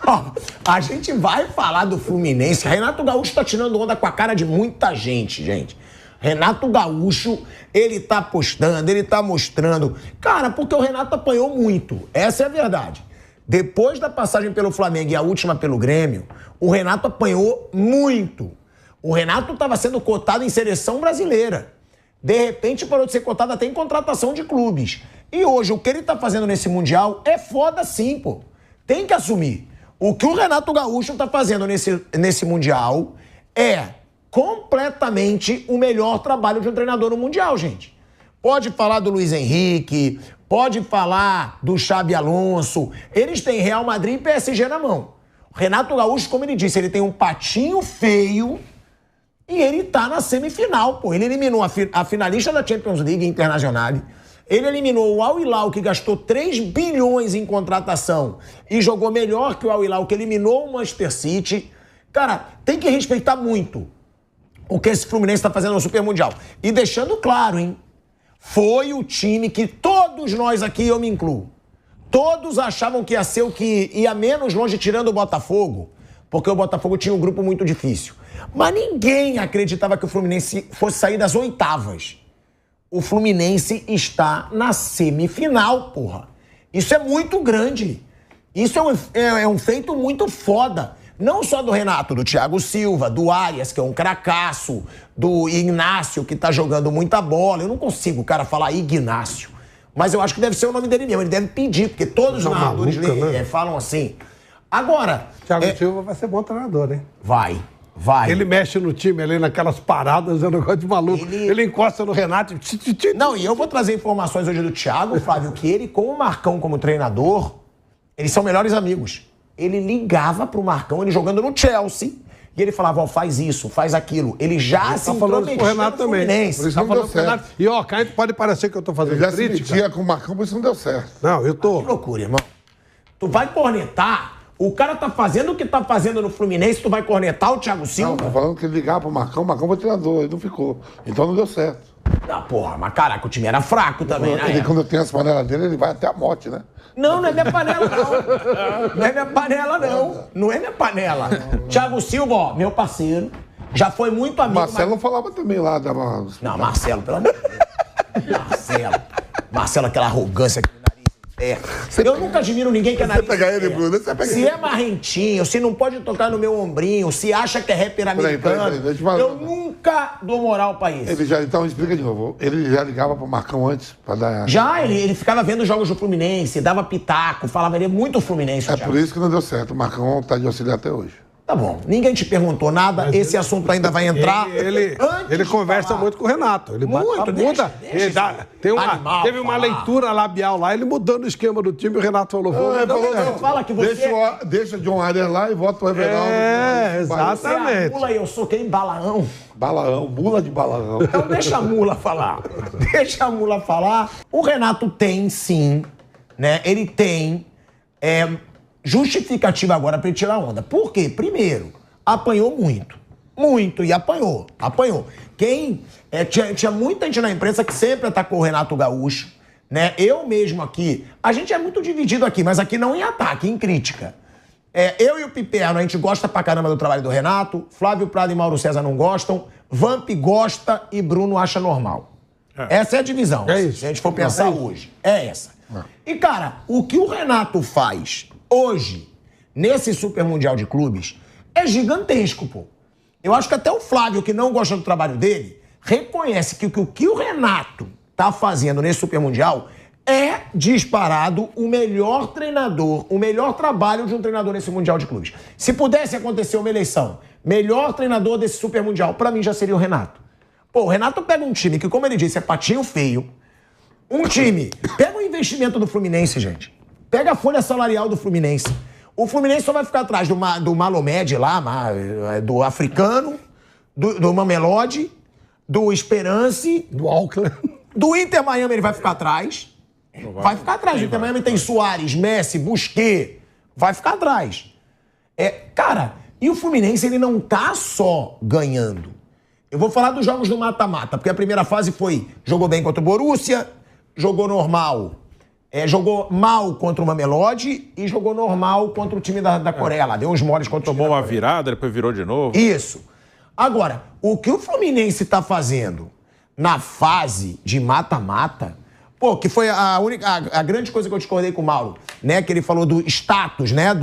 Ó, a gente vai falar do Fluminense. Renato Gaúcho tá tirando onda com a cara de muita gente, gente. Renato Gaúcho, ele tá postando, ele tá mostrando. Cara, porque o Renato apanhou muito. Essa é a verdade. Depois da passagem pelo Flamengo e a última pelo Grêmio, o Renato apanhou muito. O Renato estava sendo cotado em seleção brasileira. De repente, parou de ser cotado até em contratação de clubes. E hoje, o que ele tá fazendo nesse Mundial é foda sim, pô. Tem que assumir. O que o Renato Gaúcho tá fazendo nesse Mundial é completamente o melhor trabalho de um treinador no Mundial, gente. Pode falar do Luiz Henrique, pode falar do Xabi Alonso. Eles têm Real Madrid e PSG na mão. O Renato Gaúcho, como ele disse, ele tem um patinho feio e ele tá na semifinal, pô. Ele eliminou a finalista da Champions League Internacional. Ele eliminou o Al Hilal, que gastou 3 bilhões em contratação e jogou melhor que o Al Hilal, que eliminou o Manchester City. Cara, tem que respeitar muito o que esse Fluminense tá fazendo no Super Mundial. E deixando claro, hein? Foi o time que todos nós aqui, eu me incluo, todos achavam que ia ser o que ia menos longe, tirando o Botafogo, porque o Botafogo tinha um grupo muito difícil. Mas ninguém acreditava que o Fluminense fosse sair das oitavas. O Fluminense está na semifinal, porra. Isso é muito grande. Isso é um feito muito foda. Não só do Renato, do Thiago Silva, do Arias, que é um cracaço, do Ignácio, que tá jogando muita bola. Eu não consigo, cara, falar Ignácio. Mas eu acho que deve ser o nome dele mesmo. Ele deve pedir, porque todos os narradores falam assim. Agora... Thiago Silva vai ser bom treinador, hein? Vai. Ele mexe no time ali, naquelas paradas, é um negócio de maluco. Ele encosta no Renato e... Não, e eu vou trazer informações hoje do Thiago, Flávio, que ele, com o Marcão como treinador, eles são melhores amigos. Ele ligava pro Marcão, ele jogando no Chelsea, e ele falava, ó, faz isso, faz aquilo. Ele já se intrometia no Renato também. Por isso não deu certo. E ó, cá pode parecer que eu tô fazendo crítica. Ele já se metia com o Marcão, por isso não deu certo. Não, eu tô... Que loucura, irmão. Tu vai cornetar... O cara tá fazendo o que tá fazendo no Fluminense, tu vai cornetar o Thiago Silva? Não, tô falando que ele ligava pro Marcão, o Marcão foi treinador, ele não ficou. Então não deu certo. Ah, porra, mas caraca, o time era fraco também, né? Ele, quando tem as panelas dele, ele vai até a morte, né? Não, não é minha panela, não. Não é minha panela, não. Não é minha panela. Thiago Silva, ó, meu parceiro, já foi muito amigo. Marcelo falava também lá. Não, Marcelo, pelo amor de Deus. Marcelo, aquela arrogância que eu nunca admiro ninguém que é nariz. Você pega ele, Bruno, você pega se ele. É marrentinho, se não pode tocar no meu ombrinho, se acha que é rapper americano, eu nunca dou moral pra isso. Ele já, então explica de novo. Ele já ligava pro Marcão antes pra dar... Já, ele ficava vendo os jogos do Fluminense, dava pitaco, falava, ele é muito Fluminense. É por isso que não deu certo. O Marcão tá de auxiliar até hoje. Tá bom, ninguém te perguntou nada, mas esse assunto ainda vai entrar. Ele conversa muito com o Renato. Ele muda. Teve uma leitura labial lá, ele mudando o esquema do time, o Renato falou. Fala que você... Deixa o John Arias lá e volta o Everaldo. Exatamente. Você é a mula e eu sou quem? Balaão. Balaão, mula de Balaão. Então deixa a mula falar. Deixa a mula falar. O Renato tem, sim, né? Ele tem... justificativa agora pra ele tirar onda. Por quê? Primeiro, apanhou muito. Muito, e apanhou. Tinha muita gente na imprensa que sempre atacou o Renato Gaúcho, né? Eu mesmo aqui, a gente é muito dividido aqui, mas aqui não em ataque, em crítica. Eu e o Piperno, a gente gosta pra caramba do trabalho do Renato, Flávio Prado e Mauro César não gostam, Vamp gosta e Bruno acha normal. Essa é a divisão, isso. se a gente for pensar hoje. É essa. E, cara, o que o Renato faz hoje, nesse Super Mundial de Clubes, é gigantesco, pô. Eu acho que até o Flávio, que não gosta do trabalho dele, reconhece que o que o Renato tá fazendo nesse Super Mundial é disparado o melhor treinador, o melhor trabalho de um treinador nesse Mundial de Clubes. Se pudesse acontecer uma eleição, melhor treinador desse Super Mundial, pra mim já seria o Renato. Pô, o Renato pega um time que, como ele disse, é patinho feio. Um time... Pega o investimento do Fluminense, gente. Pega a folha salarial do Fluminense. O Fluminense só vai ficar atrás do Malomed lá, do Africano, do Mamelodi, do Esperance, do Auckland. Do Inter Miami ele vai ficar atrás. Vai ficar atrás. O Inter Miami tem Suárez, Messi, Busquets. Vai ficar atrás. Cara, e o Fluminense ele não tá só ganhando. Eu vou falar dos jogos do mata-mata, porque a primeira fase jogou bem contra o Borussia, jogou normal Jogou mal contra o Mamelodi e jogou normal contra o time da Coreia lá. Deu uns moles contra o time Tomou da uma Coreia. virada, depois virou de novo. Isso. Agora, o que o Fluminense está fazendo na fase de mata-mata, pô, que foi a grande coisa que eu discordei com o Mauro, né? Que ele falou do status, né?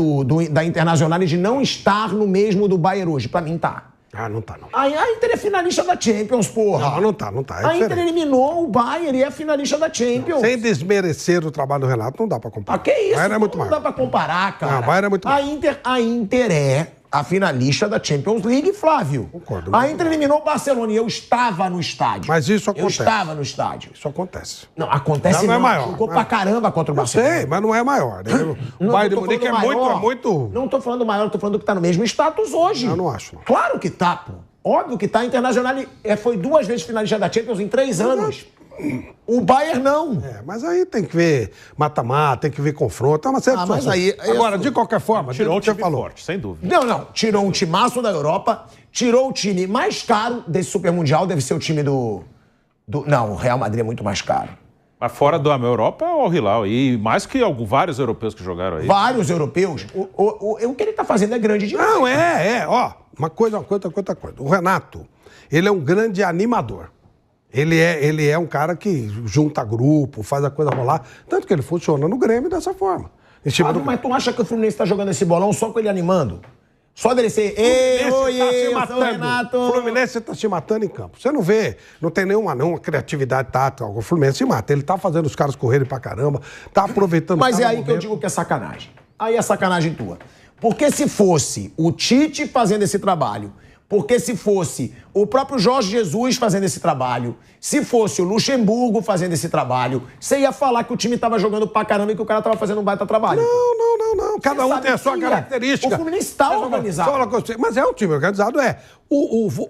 Da Internacional de não estar no mesmo do Bayern hoje. Pra mim, tá. Ah, não tá, não. A Inter é finalista da Champions, porra. Não tá. É a Inter diferente. eliminou o Bayern e é finalista da Champions. Sem desmerecer o trabalho do Renato, não dá pra comparar. Ah, que isso? O Bayern é muito Não maior. dá pra comparar, cara. Não, o Bayern é muito maior. A Inter é a finalista da Champions League, Flávio. Concordo. A Inter eliminou o Barcelona e eu estava no estádio. Mas isso acontece. Eu estava no estádio. Isso acontece. Não, acontece Não é maior. Jogou pra caramba contra o Barcelona. Sei, mas não é maior. Né? O Não, Bayern de tô Munique é falando maior. muito... Não tô falando maior, tô falando que tá no mesmo status hoje. Eu não acho, não. Claro que tá, pô. Óbvio que tá. A Internacional foi 2 vezes finalista da Champions em 3 anos. O Bayern não. Mas aí tem que ver mata-mata, tem que ver confronto. É uma série de mas situações. aí- Agora, de qualquer forma, Tirou um você time falou. forte, sem dúvida. Não. Tirou um timaço da Europa, tirou o time mais caro desse Super Mundial, deve ser o time do... Não, o Real Madrid é muito mais caro. Mas fora da Europa é o Al Hilal. E mais que vários europeus que jogaram aí. Vários europeus. O que ele tá fazendo é grande demais. Não, ó, uma coisa. O Renato, ele é um grande animador. Ele é um cara que junta grupo, faz a coisa rolar. Tanto que ele funciona no Grêmio dessa forma. Em cima Flávio, do... mas tu acha que o Fluminense tá jogando esse bolão só com ele animando? Só dele ser, ei, oi, eu sou o Renato. O Fluminense está se matando em campo. Você não vê, não tem nenhuma criatividade tática. O Fluminense se mata. Ele tá fazendo os caras correrem pra caramba, tá aproveitando... Mas é cada aí que eu momento. digo que é sacanagem. Aí é sacanagem tua. Porque se fosse o Tite fazendo esse trabalho, porque se fosse o próprio Jorge Jesus fazendo esse trabalho, se fosse o Luxemburgo fazendo esse trabalho, você ia falar que o time tava jogando pra caramba e que o cara tava fazendo um baita trabalho. Não. Cada Você um sabe tem a sua que é. característica. O Fluminense tá organizado. Só uma coisa, mas é um time organizado, é.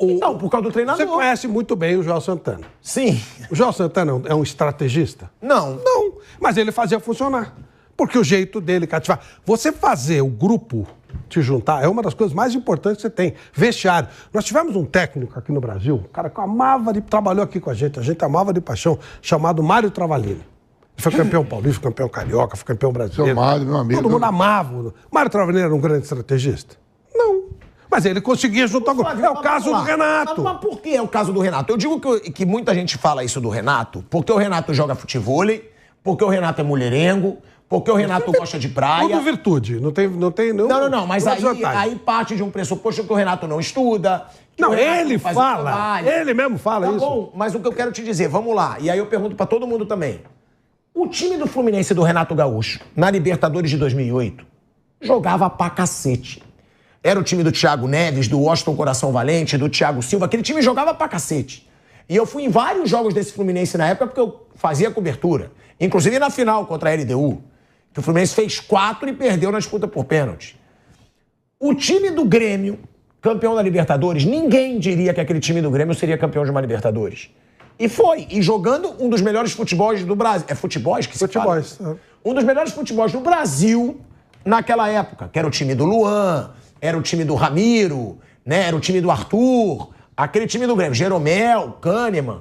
Então, por causa do treinador. Você conhece muito bem o João Santana. Sim. O João Santana é um estrategista? Não. Não, mas ele fazia funcionar. Porque o jeito dele cativar. Você fazer o grupo te juntar é uma das coisas mais importantes que você tem. Vestiário. Nós tivemos um técnico aqui no Brasil, um cara que trabalhou aqui com a gente amava de paixão, chamado Mário Travalini. Ele foi campeão paulista, foi campeão carioca, foi campeão brasileiro. Seu Mário, meu amigo. Todo mundo amava. Mário Travalini era um grande estrategista? Não. Mas ele conseguia juntar o grupo. É o caso do Renato. Mas por que é o caso do Renato? Eu digo que muita gente fala isso do Renato, porque o Renato joga futevôlei, porque o Renato é mulherengo, porque o Renato gosta de praia. Tudo virtude. Não tem nenhum... Não, mas aí parte de um pressuposto que o Renato não estuda. Que Não, o Renato ele faz fala. o trabalho. Ele mesmo fala Tá isso. bom, mas o que eu quero te dizer, vamos lá. E aí eu pergunto pra todo mundo também. O time do Fluminense do Renato Gaúcho, na Libertadores de 2008, jogava pra cacete. Era o time do Thiago Neves, do Washington Coração Valente, do Thiago Silva. Aquele time jogava pra cacete. E eu fui em vários jogos desse Fluminense na época porque eu fazia cobertura. Inclusive na final contra a LDU. Que o Fluminense fez 4 e perdeu na disputa por pênalti. O time do Grêmio, campeão da Libertadores, ninguém diria que aquele time do Grêmio seria campeão de uma Libertadores. E foi. E jogando um dos melhores futebols do Brasil. É futebols que se fala? Futebols. Um dos melhores futebols do Brasil naquela época. Que era o time do Luan, era o time do Ramiro, né? Era o time do Arthur. Aquele time do Grêmio. Jeromel, Kahneman.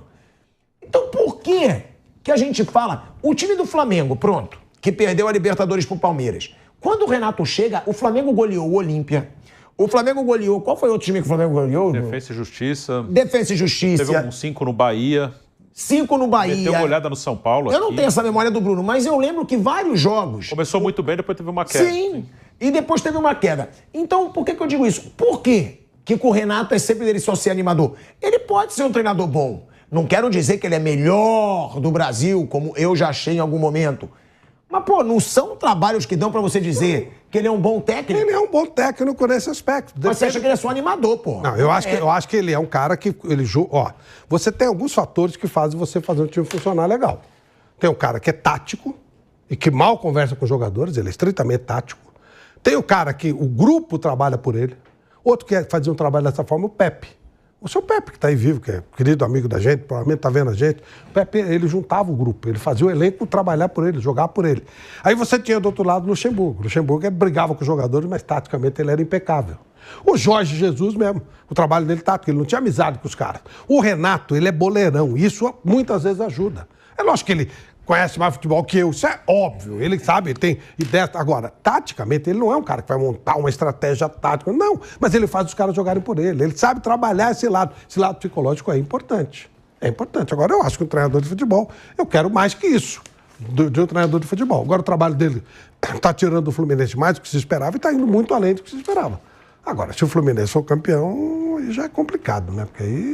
Então por que a gente fala... O time do Flamengo, pronto, que perdeu a Libertadores pro Palmeiras. Quando o Renato chega, o Flamengo goleou o Olímpia. O Flamengo goleou... Qual foi o outro time que o Flamengo goleou? Defensa e Justiça. Defensa e Justiça. Teve um 5 no Bahia. 5 no Bahia. Meteu uma olhada no São Paulo Eu não aqui. tenho essa memória do Bruno, mas eu lembro que vários jogos... Começou muito bem, depois teve uma queda. Sim. E depois teve uma queda. Então, por que eu digo isso? Por quê que com o Renato é sempre dele só ser animador? Ele pode ser um treinador bom. Não quero dizer que ele é melhor do Brasil, como eu já achei em algum momento. Mas, pô, não são trabalhos que dão pra você dizer que ele é um bom técnico. Ele é um bom técnico nesse aspecto. Mas você acha que ele é só animador, pô? Não, eu acho que ele é um cara que... você tem alguns fatores que fazem você fazer um time funcionar legal. Tem um cara que é tático e que mal conversa com os jogadores, ele é estritamente tático. Tem o cara que o grupo trabalha por ele. Outro que fazia um trabalho dessa forma, o Pepe. O seu Pepe, que está aí vivo, que é querido amigo da gente, provavelmente está vendo a gente. O Pepe, ele juntava o grupo, ele fazia o elenco trabalhar por ele, jogar por ele. Aí você tinha do outro lado o Luxemburgo. O Luxemburgo brigava com os jogadores, mas taticamente ele era impecável. O Jorge Jesus mesmo, o trabalho dele tático, ele não tinha amizade com os caras. O Renato, ele é boleirão, isso muitas vezes ajuda. É lógico que ele, conhece mais futebol que eu, isso é óbvio. Ele sabe, ele tem ideia. Agora, taticamente, ele não é um cara que vai montar uma estratégia tática, não. Mas ele faz os caras jogarem por ele. Ele sabe trabalhar esse lado. Esse lado psicológico é importante. É importante. Agora, eu acho que um treinador de futebol, eu quero mais que isso de um treinador de futebol. Agora, o trabalho dele está tirando do Fluminense mais do que se esperava e está indo muito além do que se esperava. Agora, se o Fluminense for campeão, aí já é complicado, né? Porque aí...